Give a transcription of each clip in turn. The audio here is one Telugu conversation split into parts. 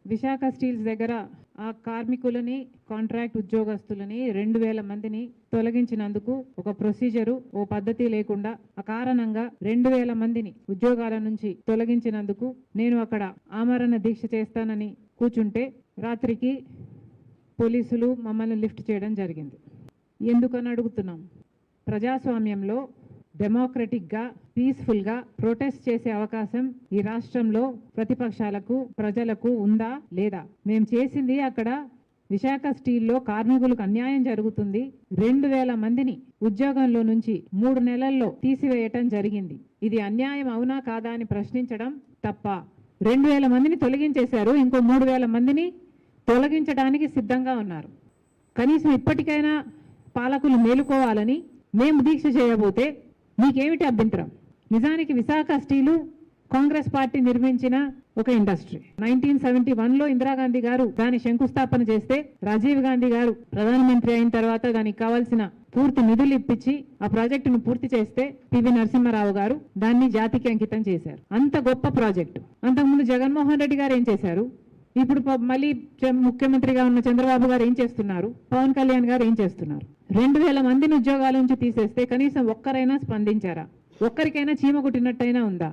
విశాఖ స్టీల్స్ దగ్గర ఆ కార్మికులని కాంట్రాక్ట్ ఉద్యోగస్తులని 2000 మందిని తొలగించినందుకు ఒక ప్రొసీజరు ఓ పద్ధతి లేకుండా ఆ కారణంగా 2000 మందిని ఉద్యోగాల నుంచి తొలగించినందుకు నేను అక్కడ ఆమరణ దీక్ష చేస్తానని కూర్చుంటే రాత్రికి పోలీసులు మమ్మల్ని లిఫ్ట్ చేయడం జరిగింది. ఎందుకని అడుగుతున్నాం? ప్రజాస్వామ్యంలో డెమోక్రటిక్గా పీస్ఫుల్గా ప్రొటెస్ట్ చేసే అవకాశం ఈ రాష్ట్రంలో ప్రతిపక్షాలకు ప్రజలకు ఉందా లేదా? మేము చేసింది అక్కడ విశాఖ స్టీల్లో కార్మికులకు అన్యాయం జరుగుతుంది. 2000 మందిని ఉద్యోగంలో నుంచి 3 నెలల్లో తీసివేయటం జరిగింది. ఇది అన్యాయం అవునా కాదా అని ప్రశ్నించడం తప్ప. 2000 మందిని తొలగించేశారు, ఇంకో 3000 మందిని తొలగించడానికి సిద్ధంగా ఉన్నారు. కనీసం ఇప్పటికైనా పాలకులు మేలుకోవాలని మేము దీక్ష చేయబోతే మీకేమిటి అభ్యంతరం? నిజానికి విశాఖ స్టీలు కాంగ్రెస్ పార్టీ నిర్మించిన ఒక ఇండస్ట్రీ. 1971లో ఇందిరాగాంధీ గారు దాని శంకుస్థాపన చేస్తే రాజీవ్ గాంధీ గారు ప్రధానమంత్రి అయిన తర్వాత దానికి కావాల్సిన పూర్తి నిధులు ఇప్పించి ఆ ప్రాజెక్టును పూర్తి చేస్తే పివి నరసింహారావు గారు దాన్ని జాతికి అంకితం చేశారు. అంత గొప్ప ప్రాజెక్టు. అంతకుముందు జగన్మోహన్ రెడ్డి గారు ఏం చేశారు? ఇప్పుడు మళ్ళీ ముఖ్యమంత్రిగా ఉన్న చంద్రబాబు గారు ఏం చేస్తున్నారు? పవన్ కళ్యాణ్ గారు ఏం చేస్తున్నారు? 2000 మందిని ఉద్యోగాల నుంచి తీసేస్తే కనీసం ఒక్కరైనా స్పందించారా? ఒక్కరికైనా చీమ కుట్టినట్టయినా ఉందా?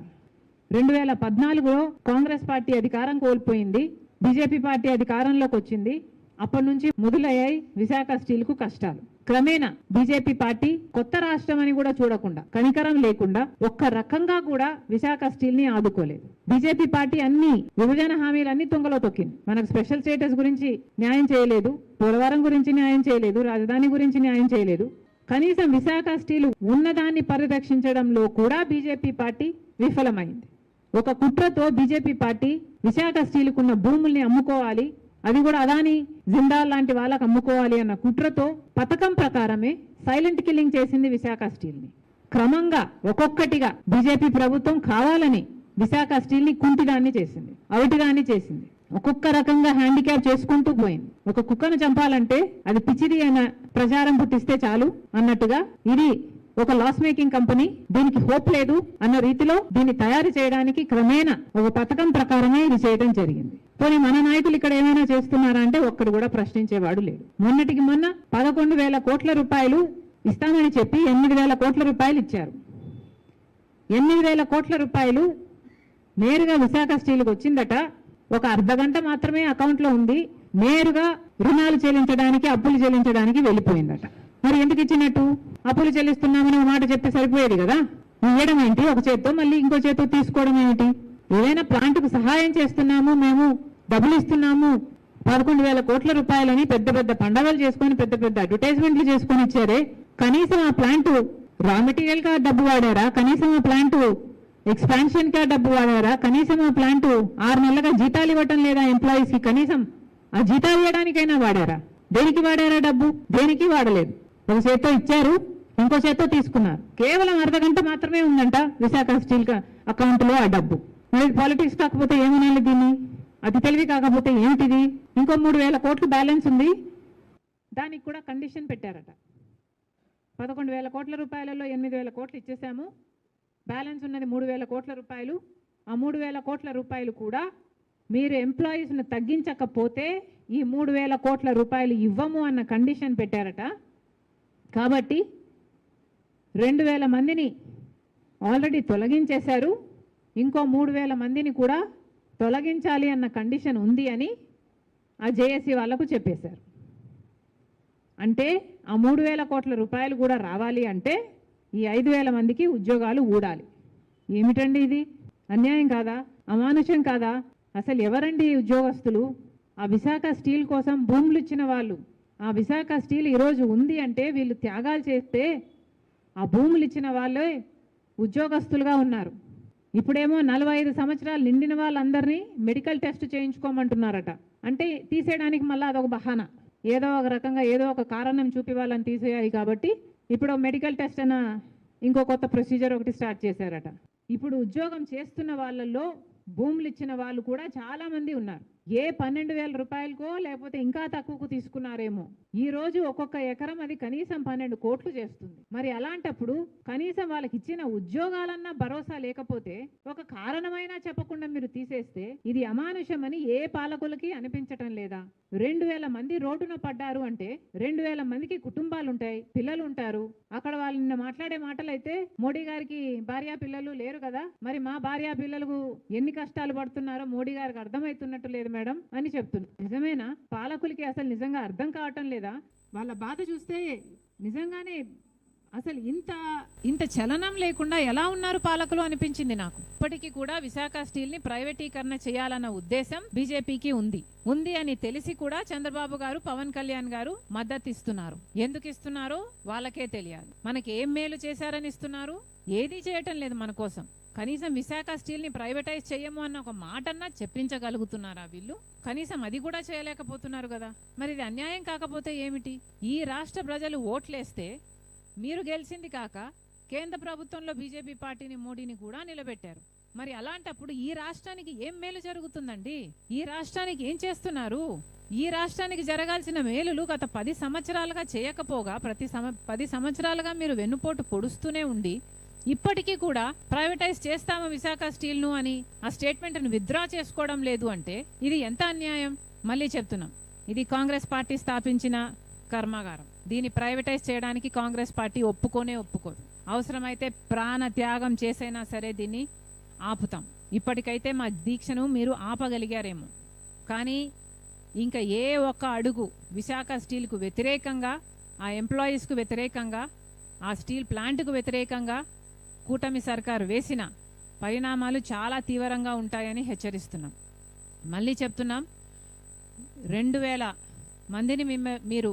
2014లో కాంగ్రెస్ పార్టీ అధికారం కోల్పోయింది, బీజేపీ పార్టీ అధికారంలోకి వచ్చింది. అప్పటి నుంచి మొదలయ్యాయి విశాఖ స్టీల్కు కష్టాలు. క్రమేణా బీజేపీ పార్టీ కొత్త రాష్ట్రం అని కూడా చూడకుండా, కనికరం లేకుండా ఒక్క రకంగా కూడా విశాఖ స్టీల్ ని ఆదుకోలేదు. బీజేపీ పార్టీ అన్ని విభజన హామీలన్నీ తుంగలో తొక్కింది. మనకు స్పెషల్ స్టేటస్ గురించి న్యాయం చేయలేదు, పోలవరం గురించి న్యాయం చేయలేదు, రాజధాని గురించి న్యాయం చేయలేదు. కనీసం విశాఖ స్టీల్ ఉన్నదాన్ని పరిరక్షించడంలో కూడా బీజేపీ పార్టీ విఫలమైంది. ఒక కుట్రతో బీజేపీ పార్టీ విశాఖ స్టీల్కున్న భూముల్ని అమ్ముకోవాలి, అది కూడా అదాని జిందాల్ లాంటి వాళ్ళకు అమ్ముకోవాలి అన్న కుట్రతో పథకం ప్రకారమే సైలెంట్ కిల్లింగ్ చేసింది విశాఖ స్టీల్ని. క్రమంగా ఒక్కొక్కటిగా బీజేపీ ప్రభుత్వం కావాలని విశాఖ స్టీల్ని కుంటిదాన్ని చేసింది, అవిటిదాన్ని చేసింది. ఒక్కొక్క రకంగా హ్యాండిక్యాప్ చేసుకుంటూ పోయింది. ఒక కుక్కను చంపాలంటే అది పిచ్చిది అయిన ప్రచారం పుట్టిస్తే చాలు అన్నట్టుగా ఇది ఒక లాస్ మేకింగ్ కంపెనీ, దీనికి హోప్ లేదు అన్న రీతిలో దీన్ని తయారు చేయడానికి క్రమేణా ఒక పథకం ప్రకారమే ఇది చేయడం జరిగింది. పోనీ మన నాయకులు ఇక్కడ ఏమైనా చేస్తున్నారా అంటే ఒక్కడు కూడా ప్రశ్నించేవాడు లేడు. మొన్నటికి మొన్న 11,000 కోట్ల రూపాయలు ఇస్తామని చెప్పి 8,000 కోట్ల రూపాయలు ఇచ్చారు. 8,000 కోట్ల రూపాయలు నేరుగా విశాఖ స్టీల్కి వచ్చిందట. ఒక అర్ధగంట మాత్రమే అకౌంట్లో ఉంది, నేరుగా రుణాలు చెల్లించడానికి అప్పులు చెల్లించడానికి వెళ్ళిపోయిందట. మరి ఎందుకు ఇచ్చినట్టు? అప్పులు చెల్లిస్తున్నామని ఒక మాట చెప్తే సరిపోయేది కదా. ఇవ్వడం ఏంటి? ఒక చేత్తో మళ్ళీ ఇంకో చేత్తో తీసుకోవడం ఏమిటి? ఏదైనా ప్లాంట్కు సహాయం చేస్తున్నాము, మేము డబ్బులు ఇస్తున్నాము 11,000 కోట్ల రూపాయలని పెద్ద పెద్ద పండగలు చేసుకొని పెద్ద పెద్ద అడ్వర్టైజ్మెంట్లు చేసుకొని ఇచ్చారే, కనీసం ఆ ప్లాంట్ రా మెటీరియల్ గా డబ్బు వాడారా? కనీసం ఆ ప్లాంట్ ఎక్స్పాన్షన్ గా డబ్బు వాడారా? కనీసం ఆ ప్లాంట్ 6 నెలలుగా జీతాలు ఇవ్వటం లేదా ఎంప్లాయీస్ కి? కనీసం ఆ జీతాలు ఇవ్వడానికైనా వాడారా? దేనికి వాడారా డబ్బు? దేనికి వాడలేదు. ఒక చేత్తో ఇచ్చారు, ఇంకో చేత్తో తీసుకున్నారు. కేవలం అర్ధగంట మాత్రమే ఉందంట విశాఖ స్టీల్ అకౌంట్ లో ఆ డబ్బు. మరి పాలిటిక్స్ కాకపోతే ఏమనాలి దీన్ని? అతి తెలివి కాకపోతే ఏమిటిది? ఇంకో 3,000 కోట్లు బ్యాలెన్స్ ఉంది, దానికి కూడా కండిషన్ పెట్టారట. 11,000 కోట్ల రూపాయలలో 8,000 కోట్లు ఇచ్చేసాము, బ్యాలెన్స్ ఉన్నది 3,000 కోట్ల రూపాయలు. ఆ 3,000 కోట్ల రూపాయలు కూడా మీరు ఎంప్లాయీస్ని తగ్గించకపోతే ఈ 3,000 కోట్ల రూపాయలు ఇవ్వము అన్న కండిషన్ పెట్టారట. కాబట్టి 2,000 మందిని ఆల్రెడీ తొలగించేశారు, ఇంకో 3,000 మందిని కూడా తొలగించాలి అన్న కండిషన్ ఉంది అని ఆ జేఏసీ వాళ్లకు చెప్పేశారు. అంటే ఆ 3,000 కోట్ల రూపాయలు కూడా రావాలి అంటే ఈ 5,000 మందికి ఉద్యోగాలు ఊడాలి. ఏమిటండి ఇది? అన్యాయం కాదా? అమానుషం కాదా? అసలు ఎవరండి ఈ ఉద్యోగస్తులు? ఆ విశాఖ స్టీల్ కోసం భూములు ఇచ్చిన వాళ్ళు. ఆ విశాఖ స్టీల్ ఈరోజు ఉంది అంటే వీళ్ళు త్యాగాలు చేస్తే ఆ భూములు ఇచ్చిన వాళ్ళే ఉద్యోగస్తులుగా ఉన్నారు. ఇప్పుడేమో 45 సంవత్సరాలు నిండిన వాళ్ళందరినీ మెడికల్ టెస్ట్ చేయించుకోమంటున్నారట. అంటే తీసేయడానికి మళ్ళీ అదొక బహానా, ఏదో ఒక రకంగా ఏదో ఒక కారణం చూపి వాళ్ళని తీసేయాలి. కాబట్టి ఇప్పుడు మెడికల్ టెస్ట్ అన్న ఇంకో కొత్త ప్రొసీజర్ ఒకటి స్టార్ట్ చేశారట. ఇప్పుడు ఉద్యోగం చేస్తున్న వాళ్ళల్లో భూములు ఇచ్చిన వాళ్ళు కూడా చాలా మంది ఉన్నారు. ఏ 12,000 రూపాయలకో లేకపోతే ఇంకా తక్కువకు తీసుకున్నారేమో. ఈ రోజు ఒక్కొక్క ఎకరం అది కనీసం 12 కోట్లు చేస్తుంది. మరి అలాంటప్పుడు కనీసం వాళ్ళకి ఇచ్చిన ఉద్యోగాలన్నా భరోసా లేకపోతే ఒక కారణమైనా చెప్పకుండా మీరు తీసేస్తే ఇది అమానుషమని ఏ పాలకులకి అనిపించటం లేదా? 2,000 మంది రోడ్డున పడ్డారు అంటే 2,000 మందికి కుటుంబాలు ఉంటాయి, పిల్లలు ఉంటారు. అక్కడ వాళ్ళని మాట్లాడే మాటలైతే మోడీ గారికి భార్యా పిల్లలు లేరు కదా, మరి మా భార్యా పిల్లలకు ఎన్ని కష్టాలు పడుతున్నారో మోడీ గారికి అర్థమవుతున్నట్టు లేదు మేడం అని చెప్తున్నారు. నిజమేనా? పాలకులకి అసలు నిజంగా అర్థం కావటం లేదా? వాళ్ళ బాధ చూస్తే నిజంగానే అసలు ఇంత చలనం లేకుండా ఎలా ఉన్నారు పాలకులు అనిపించింది నాకు. ఇప్పటికీ కూడా విశాఖ స్టీల్ ని ప్రైవేటీకరణ చేయాలన్న ఉద్దేశం బీజేపీకి ఉంది అని తెలిసి కూడా చంద్రబాబు గారు, పవన్ కళ్యాణ్ గారు మద్దతు ఇస్తున్నారు. ఎందుకు ఇస్తున్నారో వాళ్ళకే తెలియాలి. మనకి ఏం మేలు చేశారని ఇస్తున్నారు? ఏదీ చేయటం లేదు మన కోసం. కనీసం విశాఖ స్టీల్ ని ప్రైవేటైజ్ చేయము అన్న ఒక మాటన్నా చెప్పించగలుగుతున్నారా వీళ్ళు? కనీసం అది కూడా చేయలేకపోతున్నారు కదా. మరి ఇది అన్యాయం కాకపోతే ఏమిటి? ఈ రాష్ట్ర ప్రజలు ఓట్లేస్తే మీరు గెలిచింది కాక కేంద్ర ప్రభుత్వంలో బీజేపీ పార్టీని, మోడీని కూడా నిలబెట్టారు. మరి అలాంటప్పుడు ఈ రాష్ట్రానికి ఏం మేలు జరుగుతుందండి? ఈ రాష్ట్రానికి ఏం చేస్తున్నారు? ఈ రాష్ట్రానికి జరగాల్సిన మేలులు గత 10 సంవత్సరాలుగా చేయకపోగా 10 సంవత్సరాలుగా మీరు వెన్నుపోటు పొడుస్తూనే ఉండి ఇప్పటికీ కూడా ప్రైవేటైజ్ చేస్తాము విశాఖ స్టీల్ ను అని ఆ స్టేట్మెంట్ ను విత్డ్రా చేసుకోవడం లేదు అంటే ఇది ఎంత అన్యాయం? మళ్ళీ చెప్తున్నాం, ఇది కాంగ్రెస్ పార్టీ స్థాపించిన కర్మాగారం. దీన్ని ప్రైవేటైజ్ చేయడానికి కాంగ్రెస్ పార్టీ ఒప్పుకోదు. అవసరమైతే ప్రాణ త్యాగం చేసైనా సరే దీన్ని ఆపుతాం. ఇప్పటికైతే మా దీక్షను మీరు ఆపగలిగారేమో, కానీ ఇంకా ఏ ఒక్క అడుగు విశాఖ స్టీల్కు వ్యతిరేకంగా, ఆ ఎంప్లాయీస్కు వ్యతిరేకంగా, ఆ స్టీల్ ప్లాంట్కు వ్యతిరేకంగా కూటమి సర్కారు వేసిన పరిణామాలు చాలా తీవ్రంగా ఉంటాయని హెచ్చరిస్తున్నాం. మళ్ళీ చెప్తున్నాం, 2,000 మందిని మీరు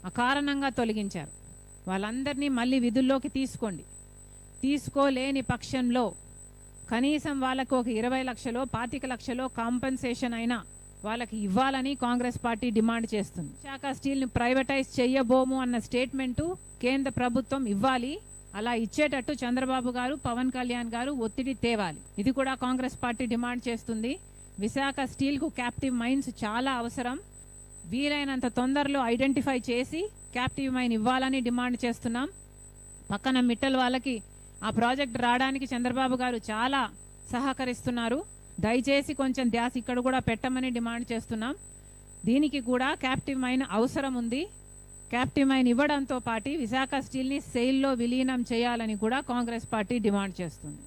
అకారణంగా తొలగించారు. వాళ్ళందరినీ మళ్ళీ విధుల్లోకి తీసుకోలేని పక్షంలో కనీసం వాళ్ళకు ఒక 20 లక్షలో 25 లక్షలో కాంపెన్సేషన్ అయినా వాళ్ళకి ఇవ్వాలని కాంగ్రెస్ పార్టీ డిమాండ్ చేస్తుంది. విశాఖ స్టీల్ ని ప్రైవేటైజ్ చెయ్యబోము అన్న స్టేట్మెంటు కేంద్ర ప్రభుత్వం ఇవ్వాలి. అలా ఇచ్చేటట్టు చంద్రబాబు గారు, పవన్ కళ్యాణ్ గారు ఒత్తిడి తేవాలి. ఇది కూడా కాంగ్రెస్ పార్టీ డిమాండ్ చేస్తుంది. విశాఖ స్టీల్ కు క్యాప్టివ్ మైన్స్ చాలా అవసరం. వీలైనంత తొందరలో ఐడెంటిఫై చేసి క్యాప్టివ్ మైన్ ఇవ్వాలని డిమాండ్ చేస్తున్నాం. పక్కన మిట్టల్ వాళ్ళకి ఆ ప్రాజెక్ట్ రావడానికి చంద్రబాబు గారు చాలా సహకరిస్తున్నారు. దయచేసి కొంచెం ధ్యాస ఇక్కడ కూడా పెట్టమని డిమాండ్ చేస్తున్నాం. దీనికి కూడా క్యాప్టివ్ మైన్ అవసరం ఉంది. క్యాప్టివ్ మైన్ ఇవ్వడంతో పాటు విశాఖ స్టీల్ని సెయిల్లో విలీనం చేయాలని కూడా కాంగ్రెస్ పార్టీ డిమాండ్ చేస్తుంది.